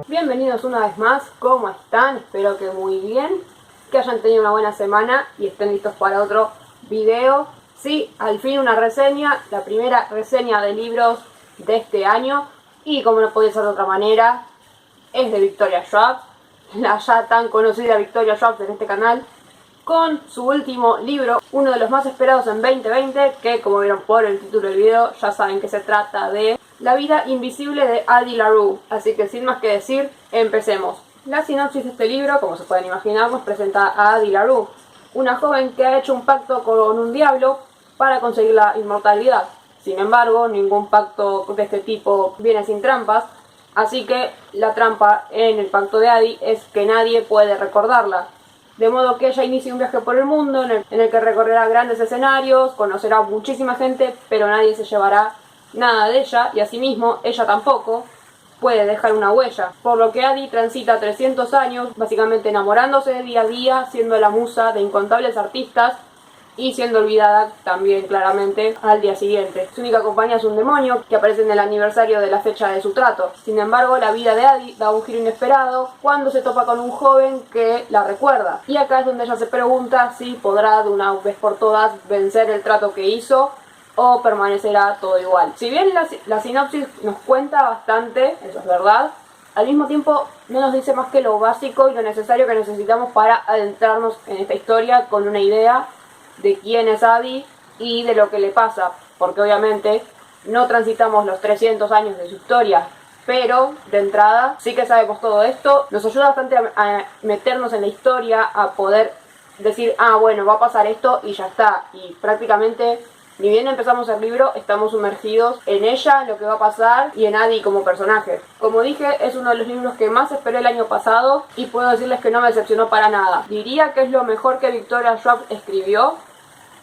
Bienvenidos una vez más, ¿cómo están? Espero que muy bien, que hayan tenido una buena semana y estén listos para otro video. Sí, al fin una reseña, la primera reseña de libros de este año y como no podía ser de otra manera, es de Victoria Schwab, la ya tan conocida Victoria Schwab en este canal, con su último libro, uno de los más esperados en 2020, que como vieron por el título del video, ya saben que se trata de La vida invisible de Addie LaRue. Así que sin más que decir, empecemos. La sinopsis de este libro, como se pueden imaginar, nos presenta a Addie LaRue, una joven que ha hecho un pacto con un diablo para conseguir la inmortalidad. Sin embargo, ningún pacto de este tipo viene sin trampas, así que la trampa en el pacto de Addie es que nadie puede recordarla. De modo que ella inicia un viaje por el mundo en el que recorrerá grandes escenarios, conocerá muchísima gente, pero nadie se llevará nada de ella, y asimismo ella tampoco puede dejar una huella. Por lo que Addie transita 300 años, básicamente enamorándose día a día, siendo la musa de incontables artistas, y siendo olvidada también claramente al día siguiente. Su única compañía es un demonio que aparece en el aniversario de la fecha de su trato. Sin embargo, la vida de Addie da un giro inesperado cuando se topa con un joven que la recuerda. Y acá es donde ella se pregunta si podrá de una vez por todas vencer el trato que hizo o permanecerá todo igual. Si bien la sinopsis nos cuenta bastante, eso es verdad, al mismo tiempo no nos dice más que lo básico y lo necesario que necesitamos para adentrarnos en esta historia con una idea de quién es Addie y de lo que le pasa, porque obviamente no transitamos los 300 años de su historia, pero de entrada sí que sabemos todo esto. Nos ayuda bastante a meternos en la historia, a poder decir, bueno, va a pasar esto y ya está, y prácticamente ni bien empezamos el libro, estamos sumergidos en ella, en lo que va a pasar y en Addie como personaje. Como dije, es uno de los libros que más esperé el año pasado y puedo decirles que no me decepcionó para nada. Diría que es lo mejor que Victoria Schwab escribió,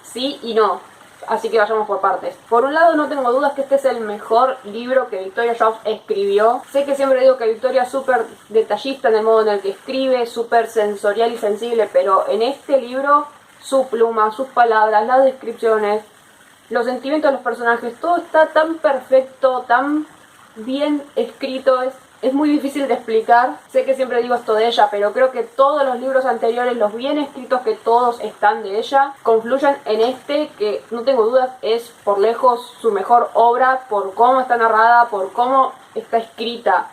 sí y no. Así que vayamos por partes. Por un lado, no tengo dudas que este es el mejor libro que Victoria Schwab escribió. Sé que siempre digo que Victoria es súper detallista en el modo en el que escribe, súper sensorial y sensible, pero en este libro, su pluma, sus palabras, las descripciones, los sentimientos de los personajes, todo está tan perfecto, tan bien escrito, es muy difícil de explicar. Sé que siempre digo esto de ella, pero creo que todos los libros anteriores, los bien escritos que todos están de ella, confluyen en este, que no tengo dudas es por lejos su mejor obra, por cómo está narrada, por cómo está escrita,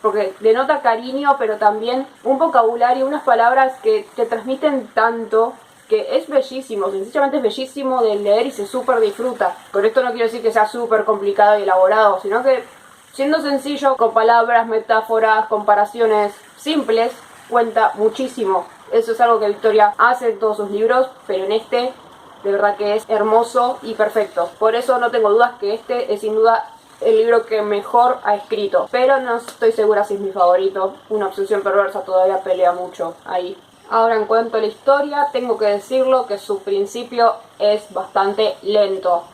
porque denota cariño, pero también un vocabulario, unas palabras que te transmiten tanto, que es bellísimo, sencillamente es bellísimo de leer y se súper disfruta. Con esto no quiero decir que sea súper complicado y elaborado, sino que siendo sencillo, con palabras, metáforas, comparaciones simples, cuenta muchísimo. Eso es algo que Victoria hace en todos sus libros, pero en este de verdad que es hermoso y perfecto. Por eso no tengo dudas que este es sin duda el libro que mejor ha escrito, pero no estoy segura si es mi favorito. Una obsesión perversa todavía pelea mucho ahí. Ahora, en cuanto a la historia, tengo que decirlo que su principio es bastante lento.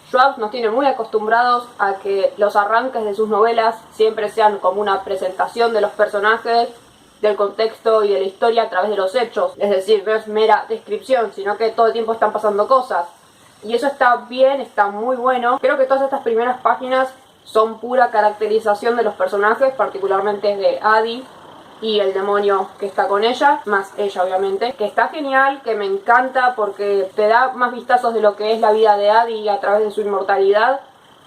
Schwab nos tiene muy acostumbrados a que los arranques de sus novelas siempre sean como una presentación de los personajes, del contexto y de la historia a través de los hechos. Es decir, no es mera descripción, sino que todo el tiempo están pasando cosas. Y eso está bien, está muy bueno. Creo que todas estas primeras páginas son pura caracterización de los personajes, particularmente de Addie y el demonio que está con ella, más ella obviamente, que está genial, que me encanta porque te da más vistazos de lo que es la vida de Addie a través de su inmortalidad.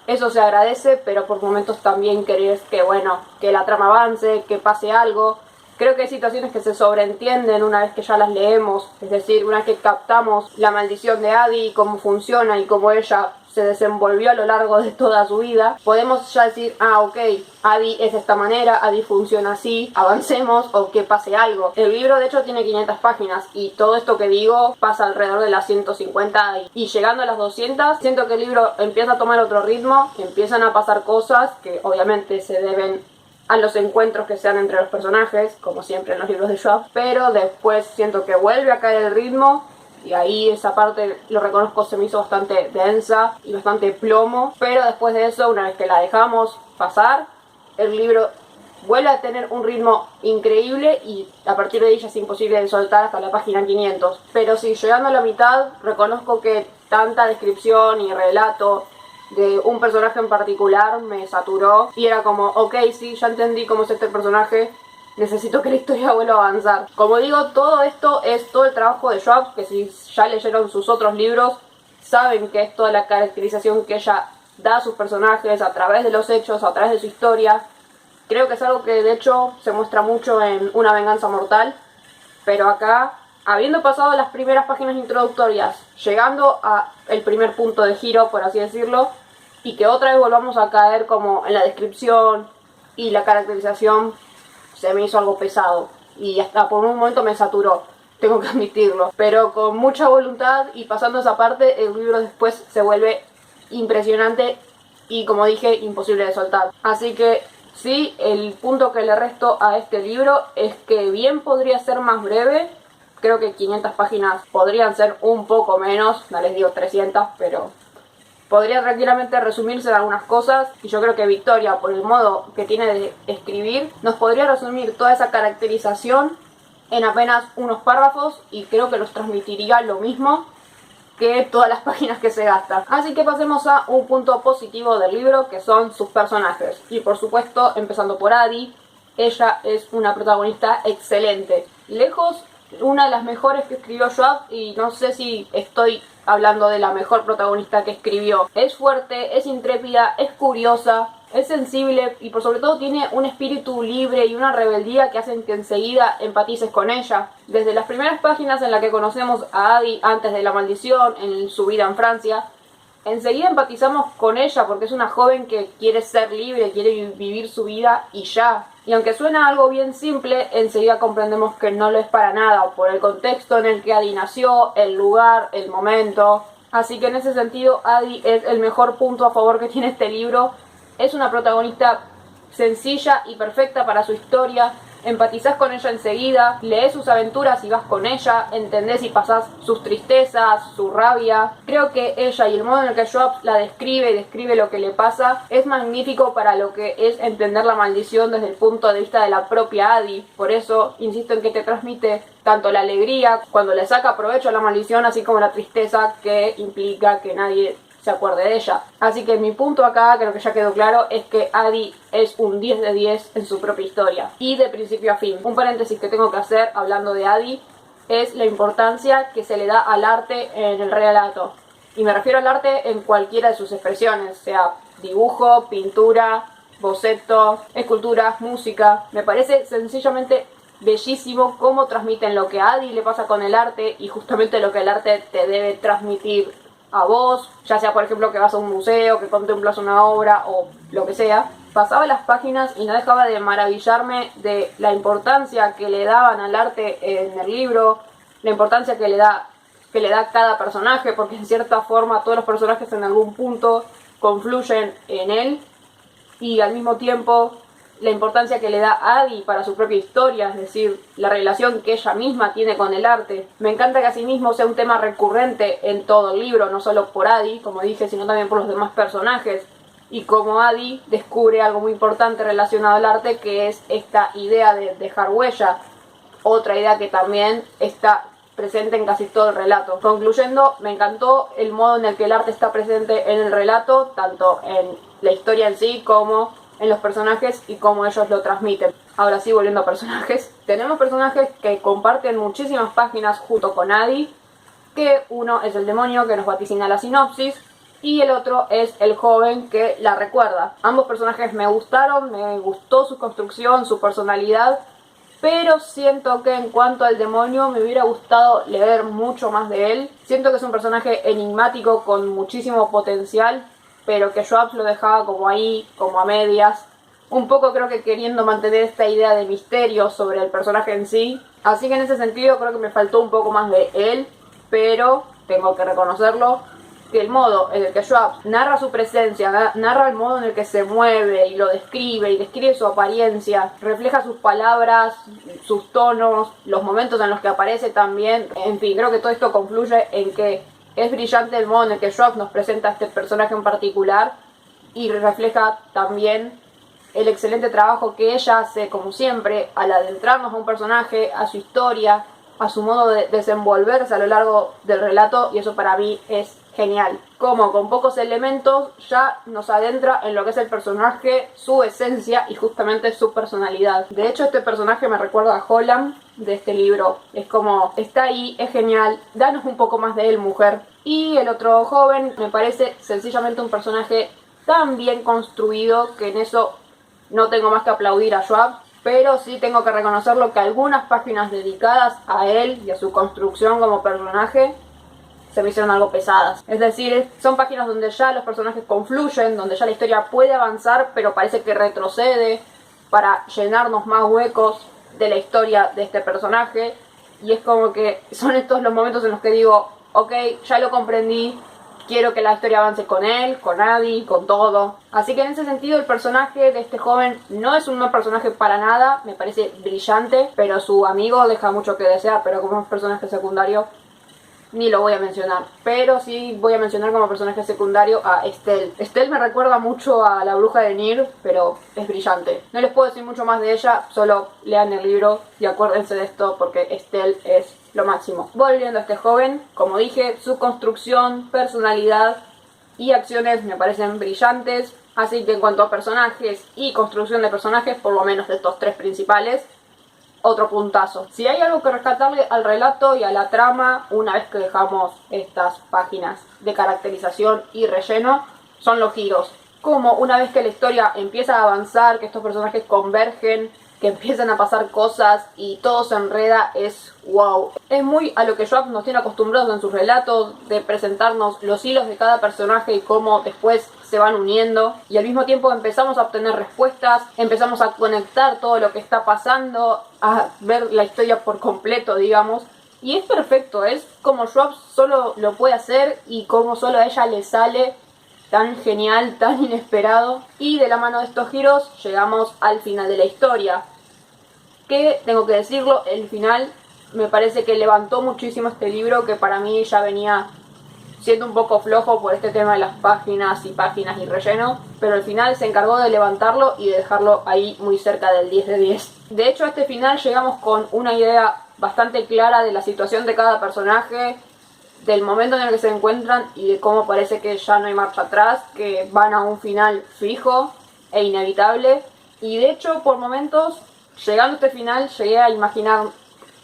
Eso se agradece, pero por momentos también querés que, bueno, que la trama avance, que pase algo. Creo que hay situaciones que se sobreentienden una vez que ya las leemos, es decir, una vez que captamos la maldición de Addie, cómo funciona y cómo ella se desenvolvió a lo largo de toda su vida, podemos ya decir, ok, Addie es de esta manera, Addie funciona así, avancemos o que pase algo. El libro de hecho tiene 500 páginas y todo esto que digo pasa alrededor de las 150 y llegando a las 200 siento que el libro empieza a tomar otro ritmo, que empiezan a pasar cosas que obviamente se deben a los encuentros que se dan entre los personajes, como siempre en los libros de Schwab, pero después siento que vuelve a caer el ritmo y ahí esa parte, lo reconozco, se me hizo bastante densa y bastante plomo, pero después de eso, una vez que la dejamos pasar, el libro vuelve a tener un ritmo increíble y a partir de ahí ya es imposible de soltar hasta la página 500. Pero sí, llegando a la mitad, reconozco que tanta descripción y relato de un personaje en particular me saturó y era como, ok, sí, ya entendí cómo es este personaje, necesito que la historia vuelva a avanzar. Como digo, todo esto es todo el trabajo de Schwab, que si ya leyeron sus otros libros, saben que es toda la caracterización que ella da a sus personajes a través de los hechos, a través de su historia. Creo que es algo que de hecho se muestra mucho en Una venganza mortal, pero acá, habiendo pasado las primeras páginas introductorias, llegando a el primer punto de giro, por así decirlo, y que otra vez volvamos a caer como en la descripción y la caracterización, se me hizo algo pesado y hasta por un momento me saturó, tengo que admitirlo. Pero con mucha voluntad y pasando esa parte, el libro después se vuelve impresionante y, como dije, imposible de soltar. Así que sí, el punto que le resto a este libro es que bien podría ser más breve. Creo que 500 páginas podrían ser un poco menos, no les digo 300, pero podría tranquilamente resumirse en algunas cosas. Y yo creo que Victoria, por el modo que tiene de escribir, nos podría resumir toda esa caracterización en apenas unos párrafos, y creo que nos transmitiría lo mismo que todas las páginas que se gastan. Así que pasemos a un punto positivo del libro, que son sus personajes. Y por supuesto, empezando por Addie, ella es una protagonista excelente. Lejos, una de las mejores que escribió Schwab, y no sé si estoy hablando de la mejor protagonista que escribió. Es fuerte, es intrépida, es curiosa, es sensible y por sobre todo tiene un espíritu libre y una rebeldía que hacen que enseguida empatices con ella. Desde las primeras páginas en las que conocemos a Addie antes de la maldición, en su vida en Francia, enseguida empatizamos con ella porque es una joven que quiere ser libre, quiere vivir su vida y ya. Y aunque suena algo bien simple, enseguida comprendemos que no lo es para nada, por el contexto en el que Addie nació, el lugar, el momento. Así que en ese sentido, Addie es el mejor punto a favor que tiene este libro. Es una protagonista sencilla y perfecta para su historia. Empatizás con ella enseguida, lees sus aventuras y vas con ella, entendés y pasás sus tristezas, su rabia. Creo que ella y el modo en el que Schwab la describe y describe lo que le pasa es magnífico para lo que es entender la maldición desde el punto de vista de la propia Addie. Por eso insisto en que te transmite tanto la alegría cuando le saca provecho a la maldición, así como la tristeza que implica que nadie se acuerde de ella. Así que mi punto acá, creo que ya quedó claro, es que Addie es un 10 de 10 en su propia historia y de principio a fin. Un paréntesis que tengo que hacer hablando de Addie es la importancia que se le da al arte en el relato, y me refiero al arte en cualquiera de sus expresiones, sea dibujo, pintura, boceto, escultura, música. Me parece sencillamente bellísimo cómo transmiten lo que a Addie le pasa con el arte y justamente lo que el arte te debe transmitir a vos, ya sea por ejemplo que vas a un museo, que contemplas una obra o lo que sea. Pasaba las páginas y no dejaba de maravillarme de la importancia que le daban al arte en el libro, la importancia que le da cada personaje, porque en cierta forma todos los personajes en algún punto confluyen en él, y al mismo tiempo la importancia que le da a Addie para su propia historia, es decir, la relación que ella misma tiene con el arte. Me encanta que asimismo sea un tema recurrente en todo el libro, no solo por Addie, como dije, sino también por los demás personajes, y como Addie descubre algo muy importante relacionado al arte, que es esta idea de dejar huella, otra idea que también está presente en casi todo el relato. Concluyendo, me encantó el modo en el que el arte está presente en el relato, tanto en la historia en sí como en los personajes y cómo ellos lo transmiten. Ahora sí, volviendo a personajes, tenemos personajes que comparten muchísimas páginas junto con Addie, que uno es el demonio que nos vaticina la sinopsis y el otro es el joven que la recuerda. Ambos personajes me gustaron, me gustó su construcción, su personalidad, pero siento que en cuanto al demonio me hubiera gustado leer mucho más de él. Siento que es un personaje enigmático con muchísimo potencial, pero que Schwab lo dejaba como ahí, como a medias, un poco creo que queriendo mantener esta idea de misterio sobre el personaje en sí. Así que en ese sentido creo que me faltó un poco más de él, pero tengo que reconocerlo, que el modo en el que Schwab narra su presencia, narra el modo en el que se mueve y lo describe, y describe su apariencia, refleja sus palabras, sus tonos, los momentos en los que aparece también, en fin, creo que todo esto confluye en que es brillante el modo en el que Schwab nos presenta a este personaje en particular, y refleja también el excelente trabajo que ella hace, como siempre, al adentrarnos a un personaje, a su historia, a su modo de desenvolverse a lo largo del relato, y eso para mí es genial. Como con pocos elementos ya nos adentra en lo que es el personaje, su esencia y justamente su personalidad. De hecho, este personaje me recuerda a Holland de este libro. Es como, está ahí, es genial, danos un poco más de él, mujer. Y el otro joven me parece sencillamente un personaje tan bien construido que en eso no tengo más que aplaudir a Schwab. Pero sí tengo que reconocerlo que algunas páginas dedicadas a él y a su construcción como personaje se me hicieron algo pesadas. Es decir, son páginas donde ya los personajes confluyen, donde ya la historia puede avanzar, pero parece que retrocede para llenarnos más huecos de la historia de este personaje. Y es como que son estos los momentos en los que digo, ok, ya lo comprendí, quiero que la historia avance con él, con Adi, con todo. Así que en ese sentido el personaje de este joven no es un mal personaje para nada, me parece brillante, pero su amigo deja mucho que desear, pero como es personaje secundario ni lo voy a mencionar. Pero sí voy a mencionar como personaje secundario a Estelle. Estelle me recuerda mucho a la bruja de Nir, pero es brillante. No les puedo decir mucho más de ella, solo lean el libro y acuérdense de esto porque Estelle es lo máximo. Volviendo a este joven, como dije, su construcción, personalidad y acciones me parecen brillantes. Así que en cuanto a personajes y construcción de personajes, por lo menos de estos tres principales, otro puntazo. Si hay algo que rescatarle al relato y a la trama, una vez que dejamos estas páginas de caracterización y relleno, son los giros. Como una vez que la historia empieza a avanzar, que estos personajes convergen, que empiezan a pasar cosas y todo se enreda, es wow. Es muy a lo que Schwab nos tiene acostumbrados en sus relatos, de presentarnos los hilos de cada personaje y cómo después se van uniendo, y al mismo tiempo empezamos a obtener respuestas, empezamos a conectar todo lo que está pasando, a ver la historia por completo, digamos. Y es perfecto, es como Schwab solo lo puede hacer y como solo a ella le sale, tan genial, tan inesperado. Y de la mano de estos giros llegamos al final de la historia, que tengo que decirlo, el final me parece que levantó muchísimo este libro, que para mí ya venía siendo un poco flojo por este tema de las páginas y relleno, pero al final se encargó de levantarlo y de dejarlo ahí muy cerca del 10 de 10. De hecho, a este final llegamos con una idea bastante clara de la situación de cada personaje, del momento en el que se encuentran y de cómo parece que ya no hay marcha atrás, que van a un final fijo e inevitable. Y de hecho, por momentos, llegando a este final, llegué a imaginar,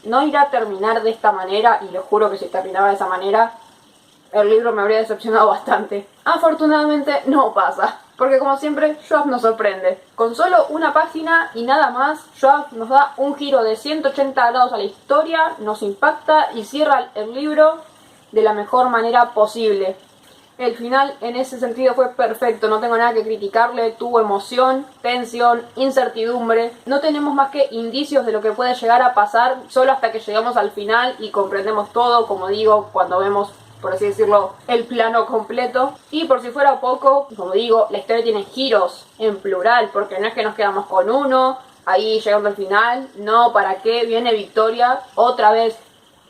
no irá a terminar de esta manera, y les juro que si terminaba de esa manera, el libro me habría decepcionado bastante. Afortunadamente no pasa, porque como siempre Schwab nos sorprende. Con solo una página y nada más, Schwab nos da un giro de 180 grados a la historia, nos impacta y cierra el libro de la mejor manera posible. El final en ese sentido fue perfecto, no tengo nada que criticarle, tuvo emoción, tensión, incertidumbre. No tenemos más que indicios de lo que puede llegar a pasar solo hasta que llegamos al final y comprendemos todo, como digo, cuando vemos, por así decirlo, el plano completo. Y por si fuera poco, como digo, la historia tiene giros en plural, porque no es que nos quedamos con uno, ahí llegando al final, no, ¿para qué? Viene Victoria, otra vez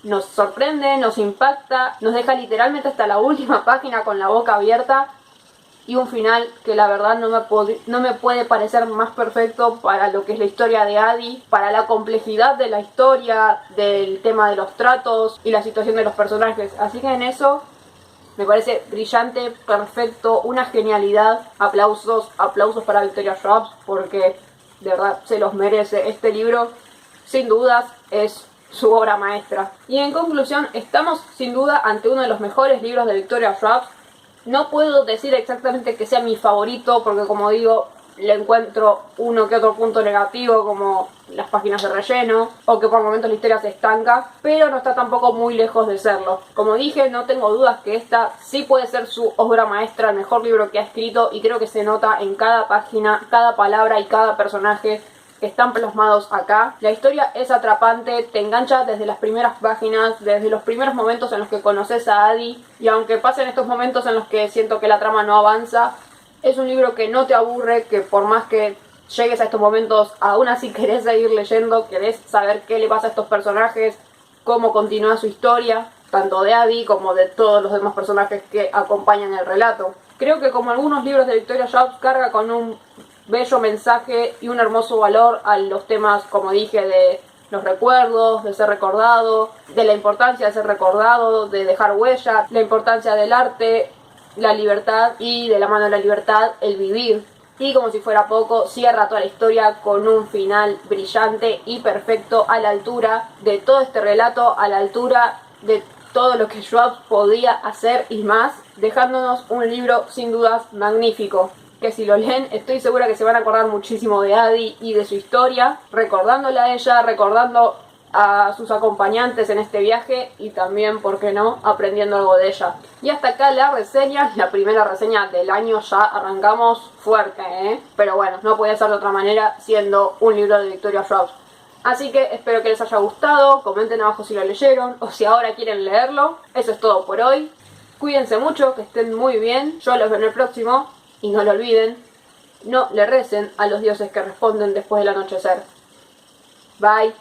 nos sorprende, nos impacta, nos deja literalmente hasta la última página con la boca abierta, y un final que la verdad no me puede parecer más perfecto para lo que es la historia de Adi, para la complejidad de la historia, del tema de los tratos y la situación de los personajes. Así que en eso me parece brillante, perfecto, una genialidad. Aplausos para Victoria Schwab, porque de verdad se los merece. Este libro, sin dudas, es su obra maestra. Y en conclusión, estamos sin duda ante uno de los mejores libros de Victoria Schwab. No puedo decir exactamente que sea mi favorito, porque como digo, le encuentro uno que otro punto negativo, como las páginas de relleno, o que por momentos la historia se estanca, pero no está tampoco muy lejos de serlo. Como dije, no tengo dudas que esta sí puede ser su obra maestra, el mejor libro que ha escrito, y creo que se nota en cada página, cada palabra y cada personaje que están plasmados acá. La historia es atrapante, te engancha desde las primeras páginas, desde los primeros momentos en los que conoces a Adi, y aunque pasen estos momentos en los que siento que la trama no avanza, es un libro que no te aburre, que por más que llegues a estos momentos, aún así querés seguir leyendo, querés saber qué le pasa a estos personajes, cómo continúa su historia, tanto de Adi como de todos los demás personajes que acompañan el relato. Creo que como algunos libros de Victoria Schwab, carga con un bello mensaje y un hermoso valor a los temas, como dije, de los recuerdos, de ser recordado, de la importancia de ser recordado, de dejar huella, la importancia del arte, la libertad y de la mano de la libertad, el vivir. Y como si fuera poco, cierra toda la historia con un final brillante y perfecto, a la altura de todo este relato, a la altura de todo lo que Schwab podía hacer y más, dejándonos un libro sin dudas magnífico, que si lo leen estoy segura que se van a acordar muchísimo de Addie y de su historia, recordándola a ella, recordando a sus acompañantes en este viaje y también, ¿por qué no?, aprendiendo algo de ella. Y hasta acá la reseña, la primera reseña del año, ya arrancamos fuerte, pero bueno, no podía ser de otra manera siendo un libro de Victoria Schwab. Así que espero que les haya gustado, comenten abajo si lo leyeron o si ahora quieren leerlo. Eso es todo por hoy. Cuídense mucho, que estén muy bien, yo los veo en el próximo y no lo olviden, no le recen a los dioses que responden después del anochecer. Bye.